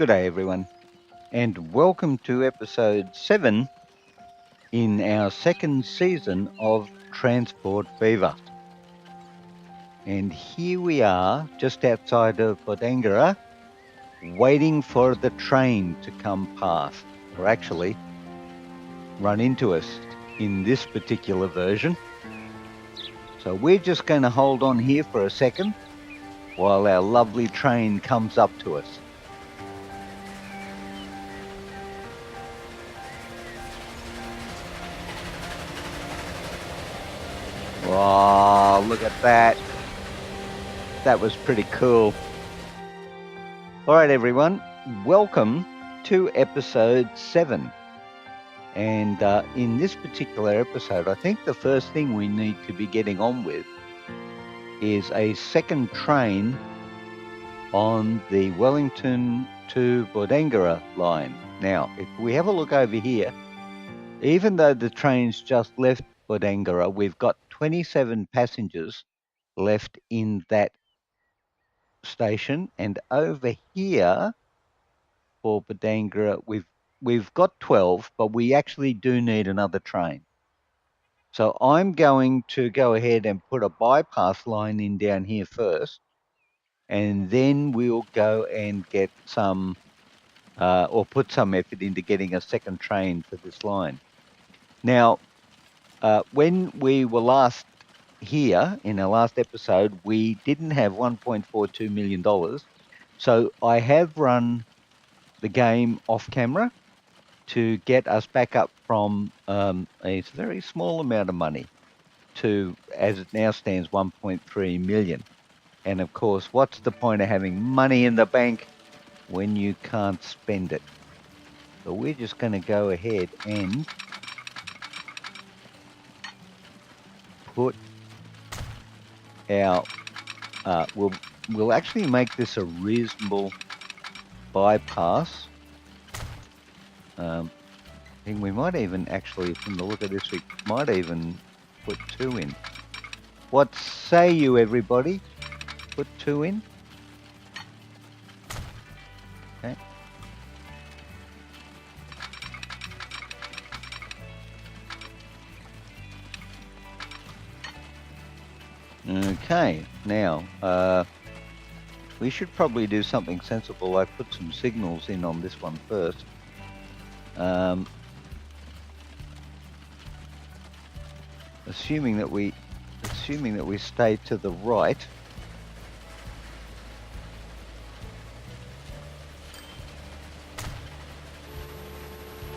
Good day, everyone, and welcome to episode 7 in our second season of Transport Fever. And here we are, just outside of Bodangara, waiting for the train to come past, or actually run into us in this particular version. So we're just going to hold on here for a second while our lovely train comes up to us. Wow, look at that. That was pretty cool. All right, everyone, welcome to episode 7. And in this particular episode, I think the first thing we need to be getting on with is a second train on the Wellington to Bodangara line. Now, if we have a look over here, even though the train's just left Bodangara, we've got 27 passengers left in that station. And over here for Bodangara, we've got 12, but we actually do need another train. So I'm going to go ahead and put a bypass line in down here first, and then we'll go and get some, or put some effort into getting a second train for this line. Now, when we were last here in our last episode, we didn't have $1.42 million. So I have run the game off camera to get us back up from a very small amount of money to, as it now stands, 1.3 million. And of course, what's the point of having money in the bank when you can't spend it? So we're just going to go ahead and put our, we'll actually make this a reasonable bypass. I think we might even actually, from the look of this, we might even put 2 in. What say you, everybody? Put 2 in? Okay. Okay, now, we should probably do something sensible. I put some signals in on this one first. Assuming that we stay to the right.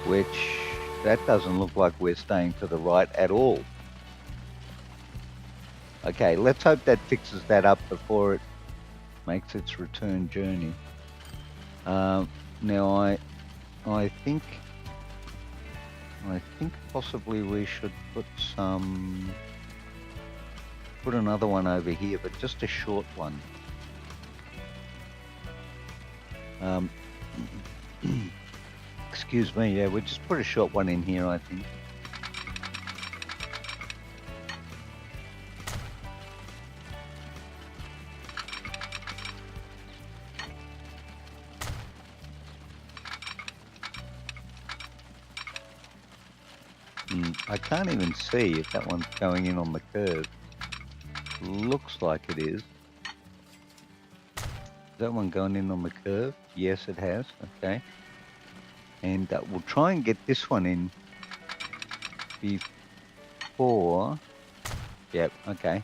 Which, that doesn't look like we're staying to the right at all. Okay, let's hope that fixes that up before it makes its return journey. Now I think possibly we should put another one over here, but just a short one. Excuse me, yeah, we'll just put a short one in here, I think. I can't even see if that one's going in on the curve. Looks like it is. Is that one going in on the curve? Yes, it has. Okay. And we'll try and get this one in before. Yep, okay.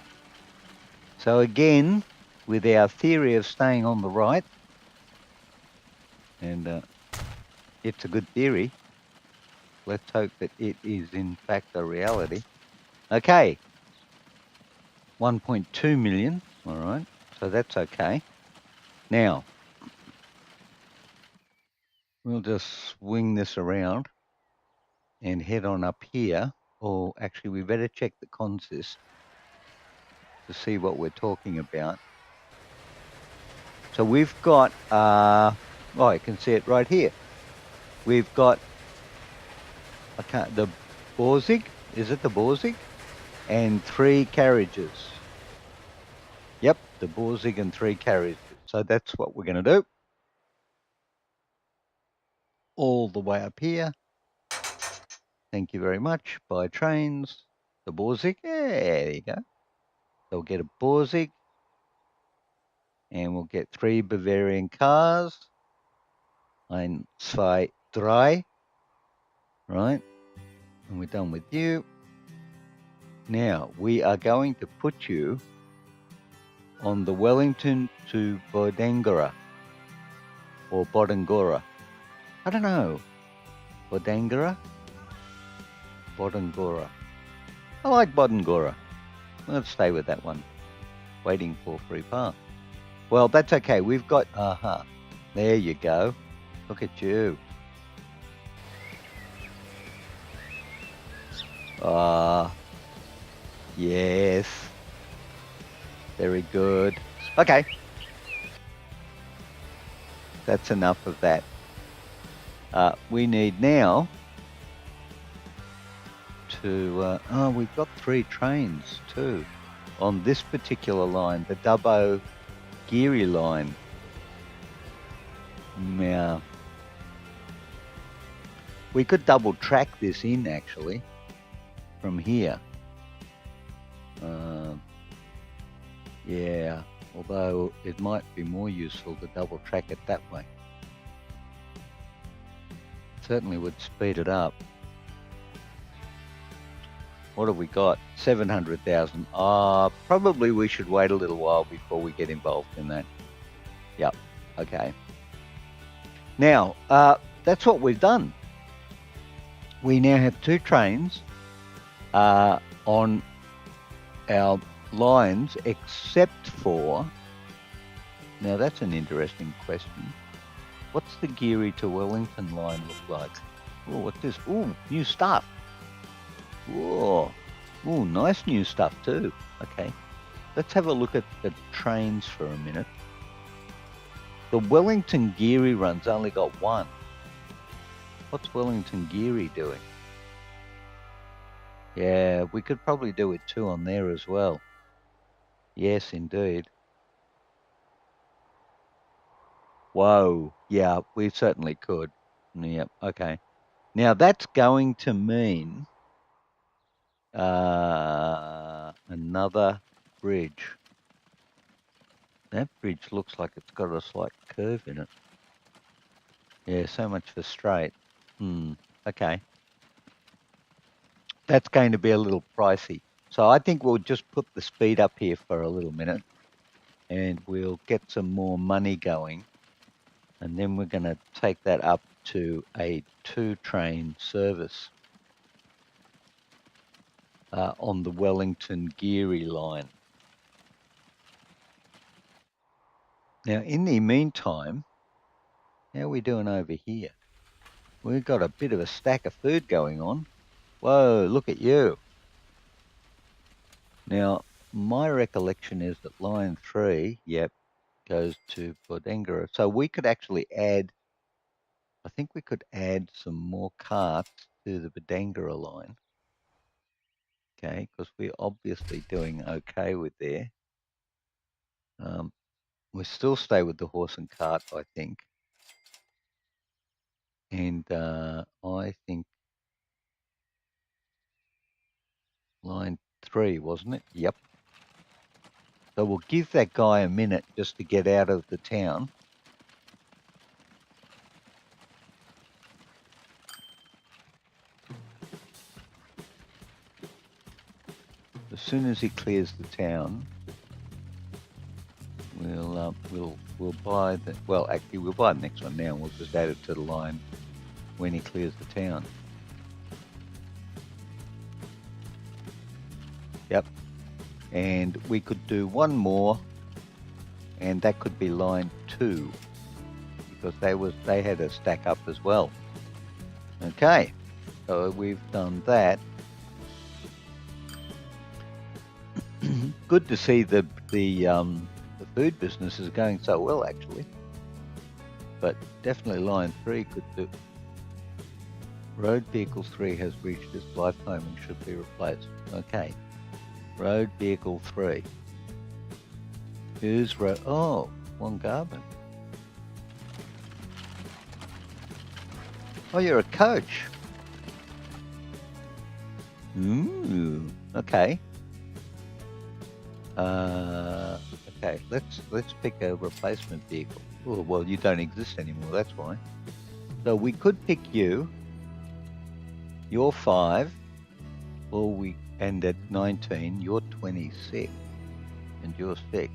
So again, with our theory of staying on the right, and it's a good theory. Let's hope that it is in fact a reality. Okay. 1.2 million. All right. So that's okay. Now, we'll just swing this around and head on up here. Or actually, we better check the consist to see what we're talking about. So we've got, oh, I can see it right here. We've got, the Borzig, is it the Borzig? And 3 carriages. Yep, the Borzig and 3 carriages. So that's what we're going to do. all the way up here. Thank you very much. Buy trains. The Borzig. Yeah, there you go. So we'll get a Borzig. And we'll get 3 Bavarian cars. 1, 2, 3. Right. And we're done with you. Now, we are going to put you on the Wellington to Bodangara. Or Bodangora. I don't know. Bodangara? Bodangora. I like Bodangora. Let's stay with that one. Waiting for free pass. Well, that's okay. We've got... There you go. Look at you. Yes. Very good. Okay. That's enough of that. We need now to... we've got 3 trains too on this particular line, the Dubbo Geary line. Now, we could double track this in actually from here. Yeah, although it might be more useful to double track it that way. Certainly would speed it up. What have we got? 700,000. Probably we should wait a little while before we get involved in that. Yep, okay. Now, that's what we've done. We now have 2 trains on our lines, except for... Now, that's an interesting question. What's the Geary to Wellington line look like? Oh, what's this? Oh, new stuff. Whoa. Oh, nice new stuff too. Okay. Let's have a look at the trains for a minute. The Wellington Geary run's only got 1. What's Wellington Geary doing? Yeah, we could probably do it 2 on there as well. Yes, indeed. Whoa. Yeah, we certainly could. Yep, okay. Now that's going to mean another bridge. That bridge looks like it's got a slight curve in it. Yeah, so much for straight. Okay. That's going to be a little pricey. So I think we'll just put the speed up here for a little minute and we'll get some more money going. And then we're going to take that up to a 2-train service on the Wellington Geary line. Now, in the meantime, how are we doing over here? We've got a bit of a stack of food going on. Whoa, look at you. Now, my recollection is that line 3, yep, goes to Bodangara. So we could actually add, I think we could add some more carts to the Bodangara line. Okay, because we're obviously doing okay with there. We'll still stay with the horse and cart, I think. And I think line 3, wasn't it? Yep. So we'll give that guy a minute just to get out of the town. As soon as he clears the town, we'll buy the... Well, actually, we'll buy the next one now. We'll just add it to the line when he clears the town. Yep. And we could do one more, and that could be line 2, because they had a stack up as well. Okay, so we've done that. Good to see the food business is going so well, actually. But definitely line 3 could do. Road vehicle 3 has reached its lifetime and should be replaced. Okay. Road vehicle 3. Who's road? Oh, Wongarbin. Oh, you're a coach. Ooh, okay. Okay, let's pick a replacement vehicle. Oh, well, you don't exist anymore, that's why. So we could pick you. You're 5, or we and at 19, you're 26, and you're 6.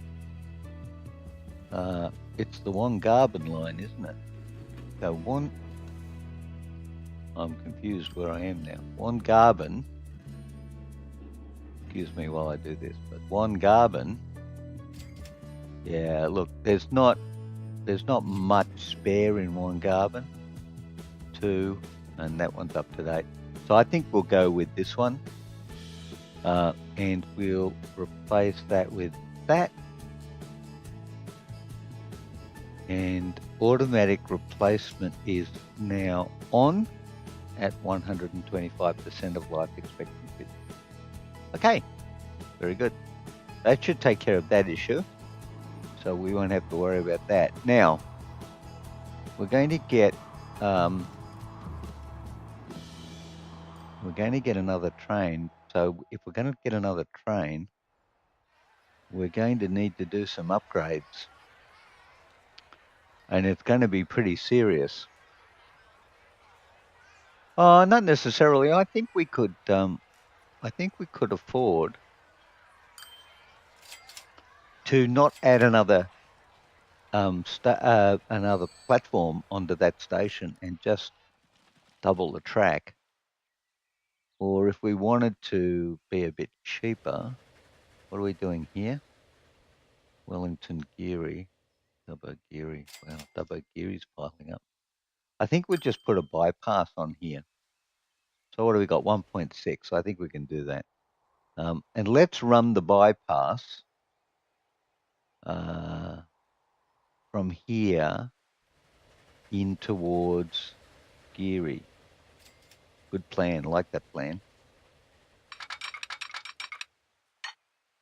It's the Wongarbin line, isn't it? So I'm confused where I am now. Wongarbin. Excuse me while I do this, but Wongarbin. Yeah, look, there's not much spare in Wongarbin. 2, and that one's up to date. So I think we'll go with this one, and we'll replace that with that. And automatic replacement is now on at 125% of life expectancy. Okay, very good. That should take care of that issue. So we won't have to worry about that. Now, we're going to get another train. So if we're going to get another train, we're going to need to do some upgrades. And it's going to be pretty serious. Not necessarily. I think we could afford to not add another another platform onto that station and just double the track. Or if we wanted to be a bit cheaper, what are we doing here? Wellington Geary, Dubbo Geary. Well, Dubbo Geary's piling up. I think we'll just put a bypass on here. So what do we got? 1.6. I think we can do that. And let's run the bypass from here in towards Geary. Good plan. I like that plan.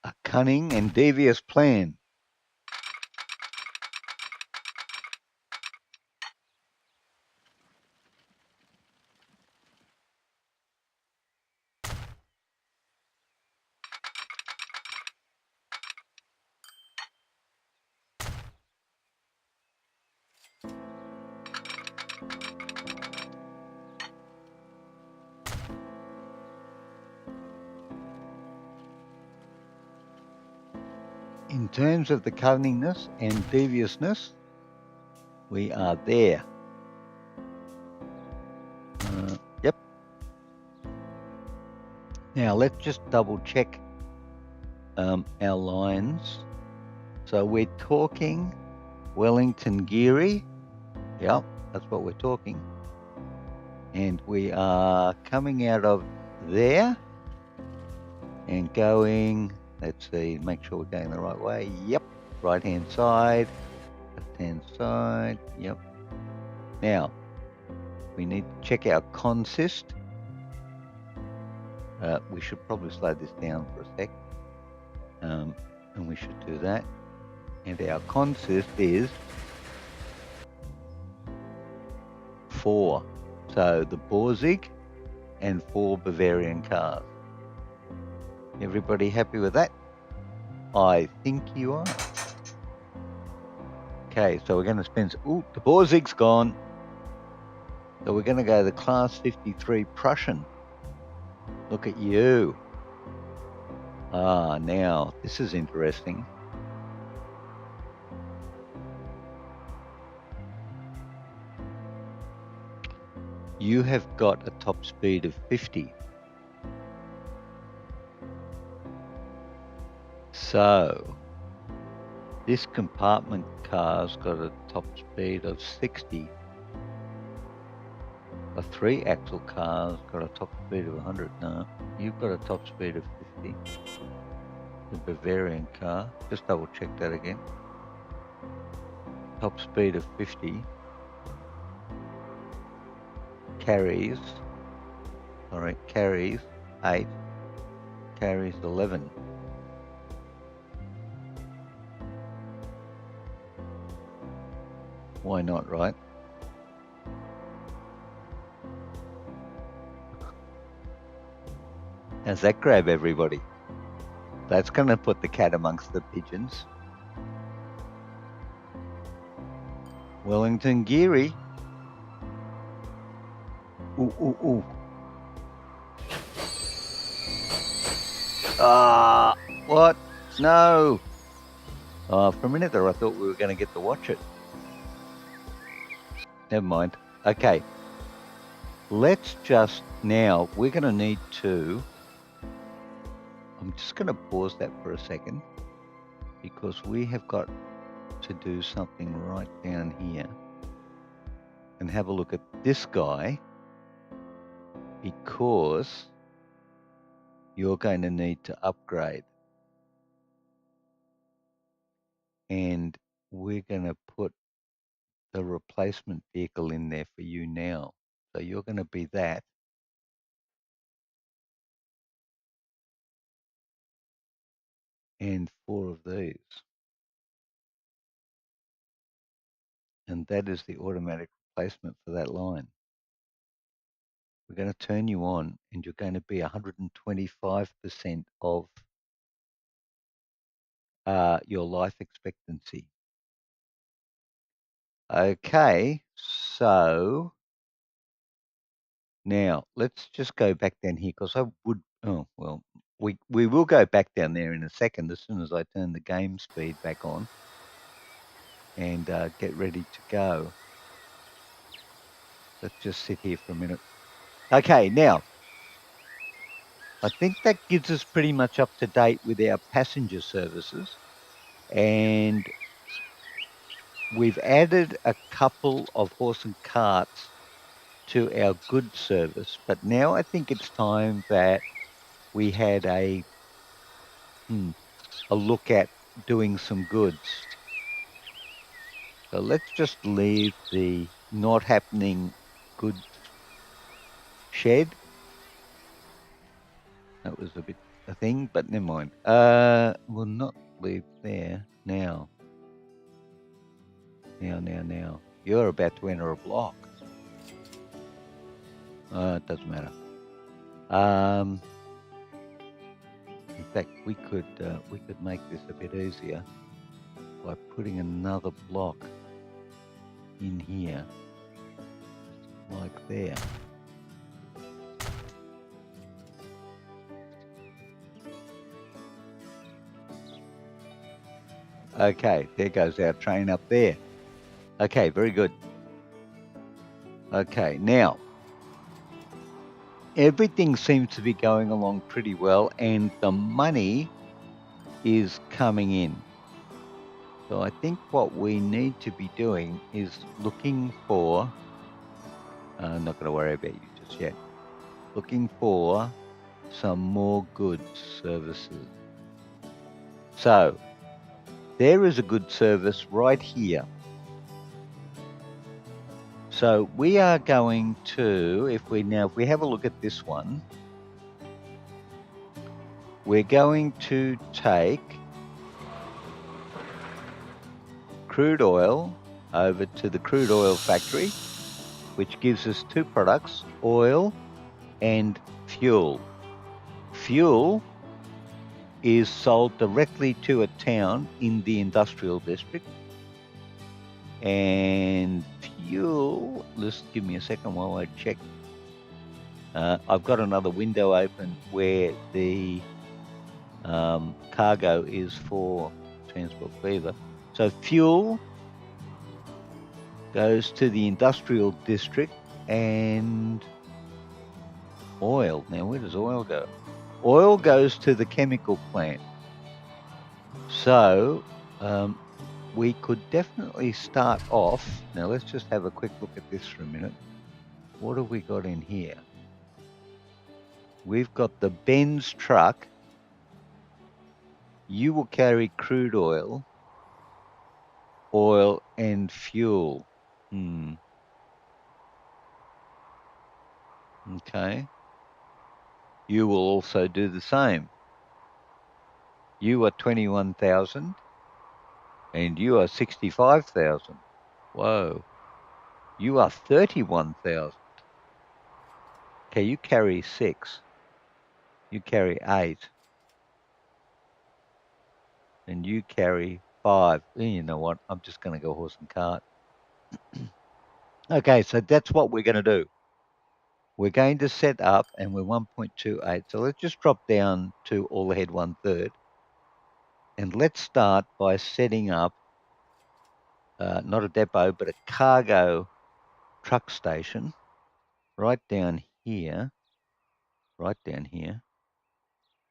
A cunning and devious plan. In terms of the cunningness and deviousness, we are there. Yep. Now let's just double check our lines. So we're talking Wellington Geary. Yep, that's what we're talking. And we are coming out of there and going, let's see, make sure we're going the right way. Yep, right-hand side, left-hand side, yep. Now, we need to check our consist. We should probably slow this down for a sec. And we should do that. And our consist is 4. So the Borzig and 4 Bavarian cars. Everybody happy with that? I think you are. Okay, so we're going to spend... Ooh, the Borzig's gone. So we're going to go the Class 53 Prussian. Look at you. Now, this is interesting. You have got a top speed of 50. So, this compartment car's got a top speed of 60. A 3-axle car's got a top speed of 100. No, you've got a top speed of 50. The Bavarian car, just double check that again. Top speed of 50. Carries 8. Carries 11. Why not, right? How's that grab, everybody? That's going to put the cat amongst the pigeons. Wellington Geary. Ooh, ooh, ooh. Ah, what? No. For a minute there, I thought we were going to get to watch it. Never mind. Okay. Let's just now, we're going to need to, I'm just going to pause that for a second because we have got to do something right down here and have a look at this guy because you're going to need to upgrade. And we're going to put the replacement vehicle in there for you now. So you're going to be that. And 4 of these. And that is the automatic replacement for that line. We're going to turn you on and you're going to be 125% of your life expectancy. Okay, so now let's just go back down here because I would, oh, well, we will go back down there in a second as soon as I turn the game speed back on and get ready to go. Let's just sit here for a minute. Okay, now, I think that gives us pretty much up to date with our passenger services. And we've added a couple of horse and carts to our goods service. But now I think it's time that we had a look at doing some goods. So let's just leave the not happening goods shed. That was a bit a thing, but never mind. We'll not leave there now. Now. You're about to enter a block. It doesn't matter. In fact, we could make this a bit easier by putting another block in here, like there. Okay, there goes our train up there. Okay, very good. Okay, now, everything seems to be going along pretty well and the money is coming in. So I think what we need to be doing is looking for, I'm not going to worry about you just yet, looking for some more goods services. So there is a good service right here. So we are going to, if we have a look at this one, we're going to take crude oil over to the crude oil factory, which gives us 2 products, oil and fuel. Fuel is sold directly to a town in the industrial district. And fuel, just give me a second while I check. I've got another window open where the cargo is for Transport Fever. So fuel goes to the industrial district and oil. Now, where does oil go? Oil goes to the chemical plant. So we could definitely start off. Now, let's just have a quick look at this for a minute. What have we got in here? We've got the Benz truck. You will carry crude oil and fuel. Okay. You will also do the same. You are 21,000 and you are 65,000. Whoa. You are 31,000. Okay, you carry 6. You carry 8. And you carry 5. You know what? I'm just going to go horse and cart. Okay, so that's what we're going to do. We're going to set up, and we're 1.28. So let's just drop down to all ahead 1/3. And let's start by setting up, not a depot, but a cargo truck station right down here. Right down here.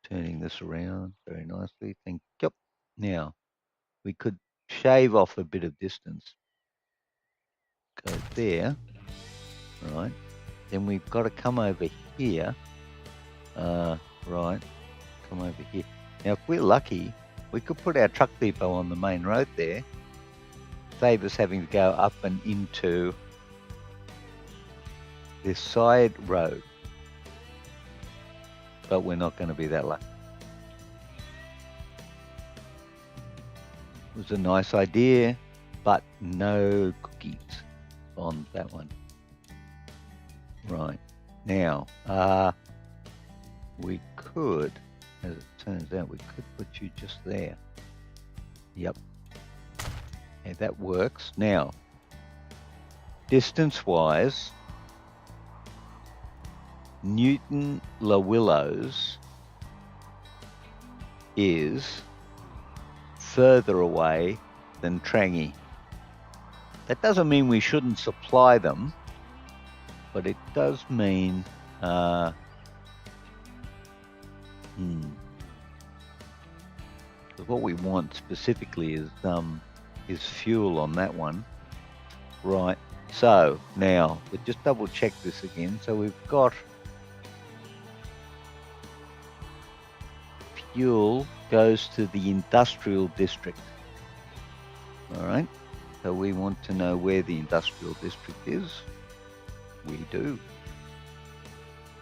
Turning this around very nicely. Thank you. Now, we could shave off a bit of distance. Go there. Right. Then we've got to come over here. Right. Come over here. Now, if we're lucky, we could put our truck depot on the main road there. Save us having to go up and into this side road. But we're not going to be that lucky. It was a nice idea, but no cookies on that one. Right. Now, we could, as it turns out, we could put you just there. Yep. And that works. Now, distance-wise, Newton La Willows is further away than Trangie. That doesn't mean we shouldn't supply them, but it does mean what we want specifically is fuel on that one. Right. So now we just double check this again. So we've got fuel goes to the industrial district. All right. So we want to know where the industrial district is. We do.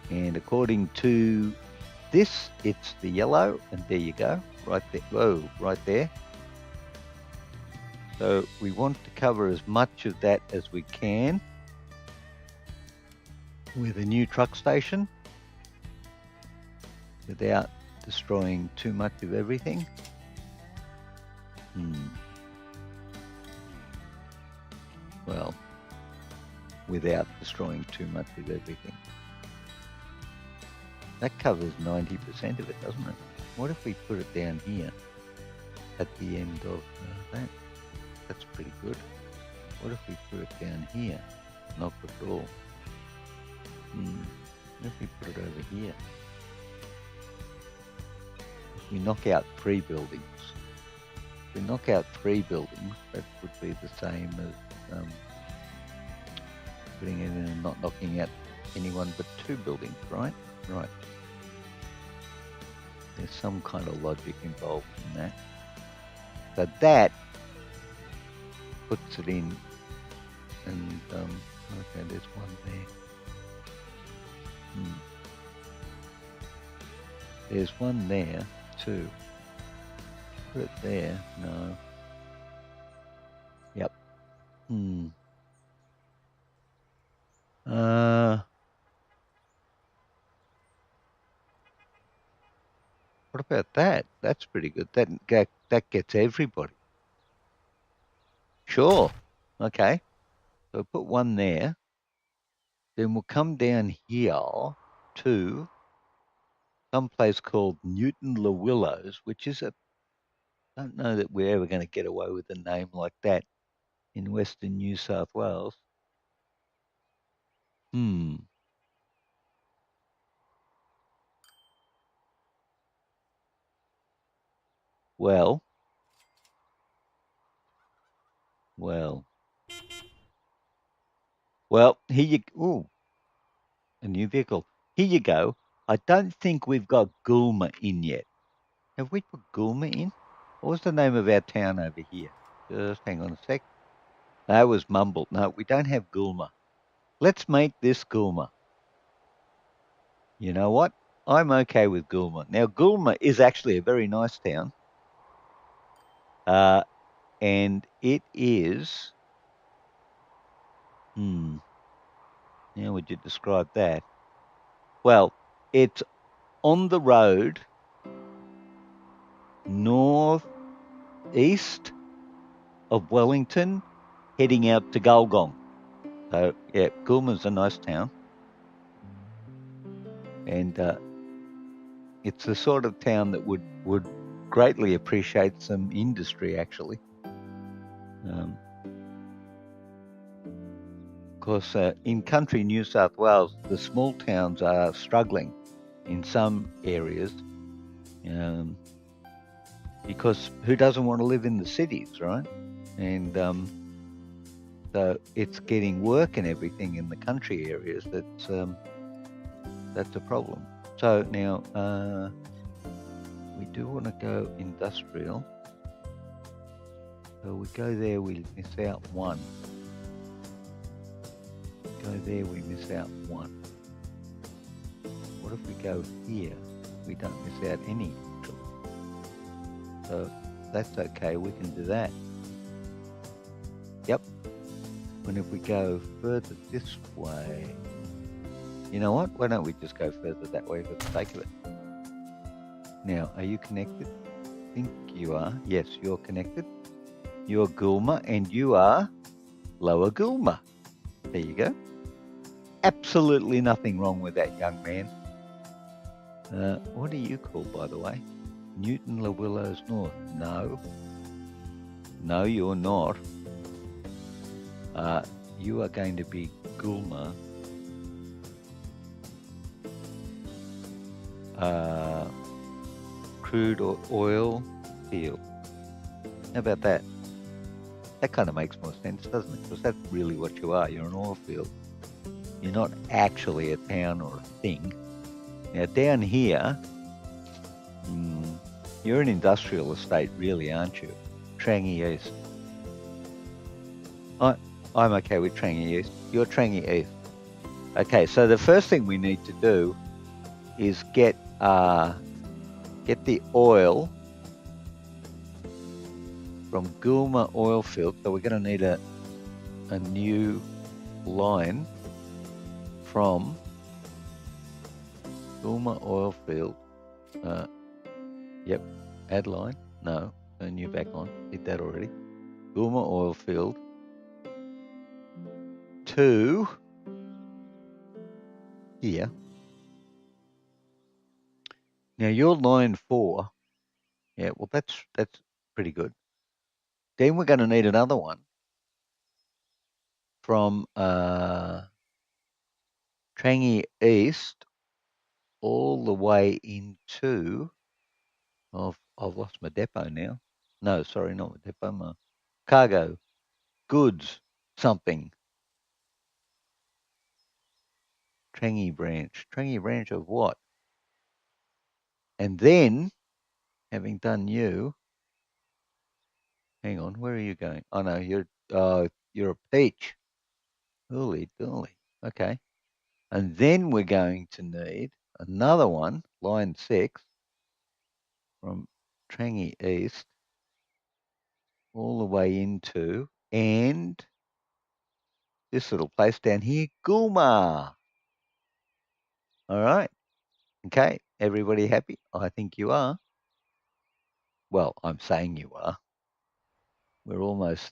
And according to this, it's the yellow, and there you go, right there. Whoa, right there. So we want to cover as much of that as we can with a new truck station without destroying too much of everything. Well, without destroying too much of everything. That covers 90% of it, doesn't it? What if we put it down here at the end of that? That's pretty good. What if we put it down here? Not at all. What if we put it over here? If we knock out 3 buildings. If we knock out 3 buildings, that would be the same as putting it in and not knocking out anyone but 2 buildings, right? Right. There's some kind of logic involved in that. So that puts it in, and okay, there's one there. There's one there too. Put it there. No. Yep. What about that? That's pretty good. That gets everybody. Sure. Okay. So put one there. Then we'll come down here to some place called Newton La Willows, which is I don't know that we're ever going to get away with a name like that in Western New South Wales. Well, here you go. A new vehicle. Here you go. I don't think we've got Goulma in yet. Have we put Goulma in? What was the name of our town over here? Just hang on a sec. That was mumbled. No, we don't have Goulma. Let's make this Goulma. You know what? I'm okay with Goulma. Now, Goulma is actually a very nice town. And it is... How would you describe that? Well, it's on the road northeast of Wellington, heading out to Gulgong. So, yeah, Goulma's a nice town. And it's the sort of town that would greatly appreciate some industry, actually. Of course, in country New South Wales, the small towns are struggling in some areas because who doesn't want to live in the cities, right? And so it's getting work and everything in the country areas that's a problem. So now we do want to go industrial. So we go there, we miss out one. Go there, we miss out one. What if we go here? We don't miss out any, actually. So that's okay, we can do that. Yep. And if we go further this way, you know what? Why don't we just go further that way for the sake of it? Now, are you connected? I think you are. Yes, you're connected. You're Goulma and you are Lower Goulma. There you go. Absolutely nothing wrong with that, young man. What are you called, by the way? Newton La Willows North. No. No, you're not. You are going to be Goulma. Crude oil field. How about that? That kind of makes more sense, doesn't it? Because that's really what you are. You're an oil field. You're not actually a town or a thing. Now down here, you're an industrial estate, really, aren't you? Trangie East. I'm okay with Trangie East. You're Trangie East. Okay, so the first thing we need to do is get the oil from Goulma oil field. So we're going to need a new line from Goulma oil field. Yep, add line. No, turn you back on. Did that already. Goulma oil field to here. Now you're line 4. Yeah, well that's pretty good. Then we're going to need another one from Trangie East all the way into. I've lost my depot now. No, sorry, not my depot. My cargo, goods, something. Trangie branch. Trangie branch of what? And then, having done you, hang on, where are you going? Oh no, you're a peach. Holy dolly. Okay. And then we're going to need another one, line 6, from Trangie East all the way into, and this little place down here, Goulma. All right. Okay. Everybody happy? I think you are. Well, I'm saying you are. We're almost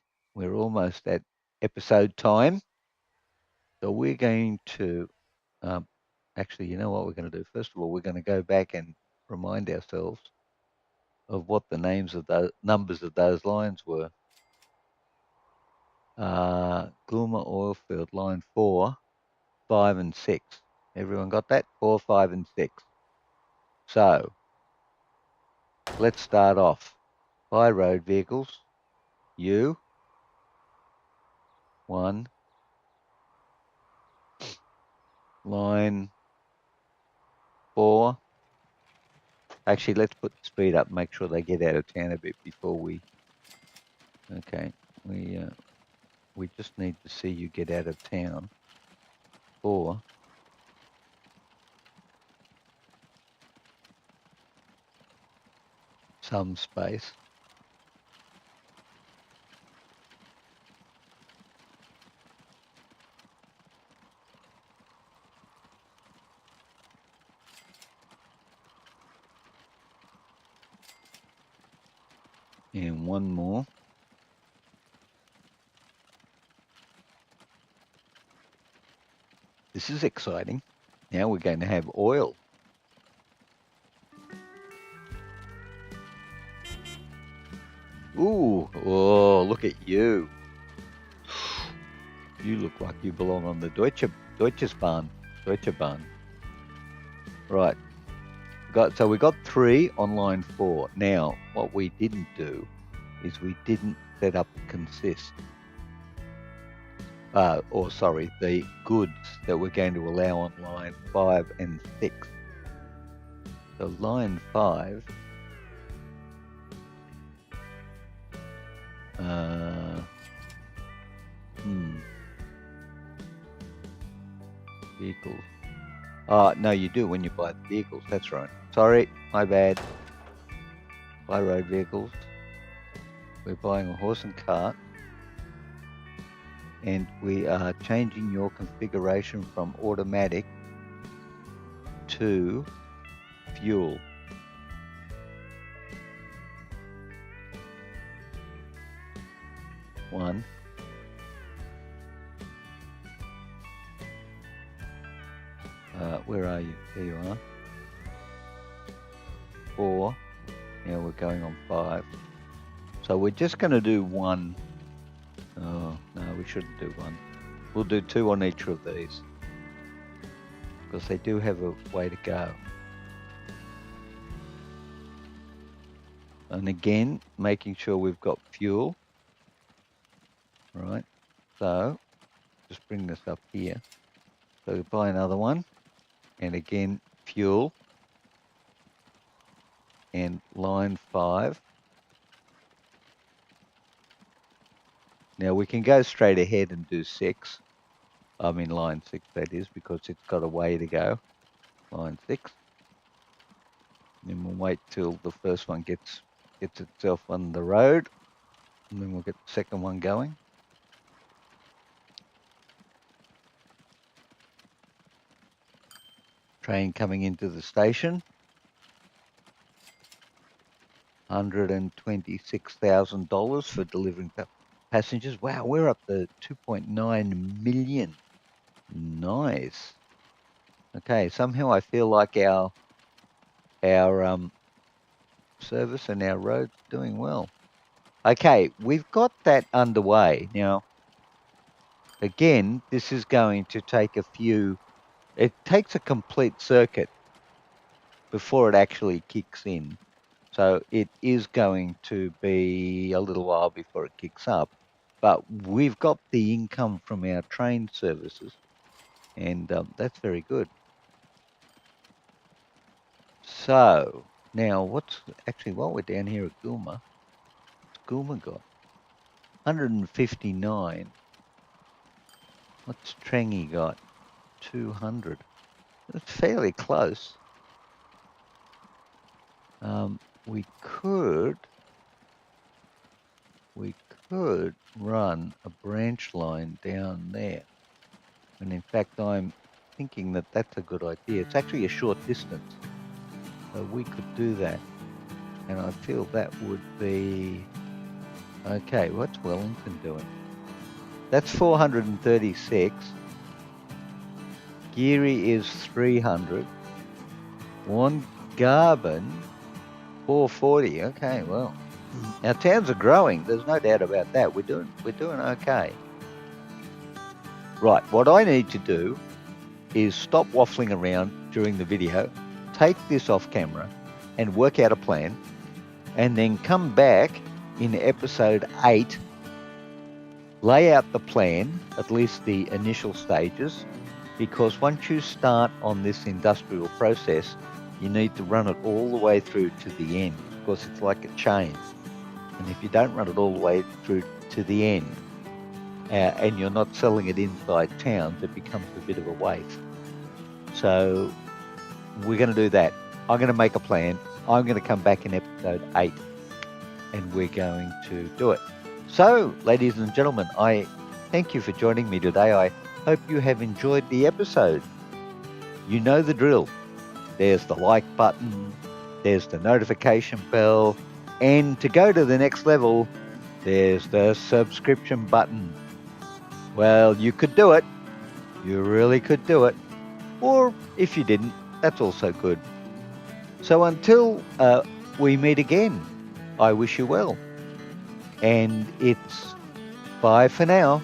at episode time. So we're going to, actually, you know what we're going to do? First of all, we're going to go back and remind ourselves of what the names of those numbers of those lines were. Goulma Oilfield, line 4, 5 and 6. Everyone got that? 4, 5 and 6. So let's start off. By road vehicles, you, 1, line 4. Actually, let's put the speed up, make sure they get out of town a bit before we, okay, we just need to see you get out of town. 4. Some space. And one more. This is exciting. Now we're going to have oil. Ooh, oh, look at you. You look like you belong on the Deutsches Bahn. Deutsche Bahn. Right. So we got 3 on line 4. Now, what we didn't do is we didn't set up consist. The goods that we're going to allow on line 5 and 6. So line 5, vehicles. No, you do when you buy the vehicles. That's right. Sorry, my bad. Buy road vehicles. We're buying a horse and cart. And we are changing your configuration from automatic to fuel. One. Where are you? There you are. 4. Now we're going on 5. So we're just going to do 1. Oh, no, we shouldn't do 1. We'll do 2 on each of these, because they do have a way to go. And again, making sure we've got fuel. Right, so just bring this up here. So we buy another one, and again, fuel, and line 5. Now we can go straight ahead and do 6. I mean line 6, that is, because it's got a way to go. Line 6. Then we'll wait till the first one gets itself on the road, and then we'll get the second one going. Train coming into the station. $126,000 for delivering passengers. Wow, we're up to 2.9 million. Nice. Okay, somehow I feel like our service and our road's doing well. Okay, we've got that underway. Now, again, this is going to take it takes a complete circuit before it actually kicks in. So it is going to be a little while before it kicks up. But we've got the income from our train services, and that's very good. So now while we're down here at Gulma, what's Gulma got? 159. What's Trangi got? 200. That's fairly close. We could run a branch line down there. And in fact, I'm thinking that that's a good idea. It's actually a short distance, so we could do that. And I feel that would be... Okay, what's Wellington doing? That's 436. Geary is 300. Wongarbin, 440. Okay, well, our towns are growing. There's no doubt about that. We're doing okay. Right, what I need to do is stop waffling around during the video, take this off camera, and work out a plan, and then come back in episode 8, lay out the plan, at least the initial stages, because once you start on this industrial process, you need to run it all the way through to the end, because it's like a chain. And if you don't run it all the way through to the end, and you're not selling it inside towns, it becomes a bit of a waste. So we're going to do that. I'm going to make a plan. I'm going to come back in episode 8, and we're going to do it. So, ladies and gentlemen, I thank you for joining me today. I hope you have enjoyed the episode. You know the drill. There's the like button. There's the notification bell. And to go to the next level, there's the subscription button. Well, you could do it. You really could do it. Or if you didn't, that's also good. So until we meet again, I wish you well. And it's bye for now.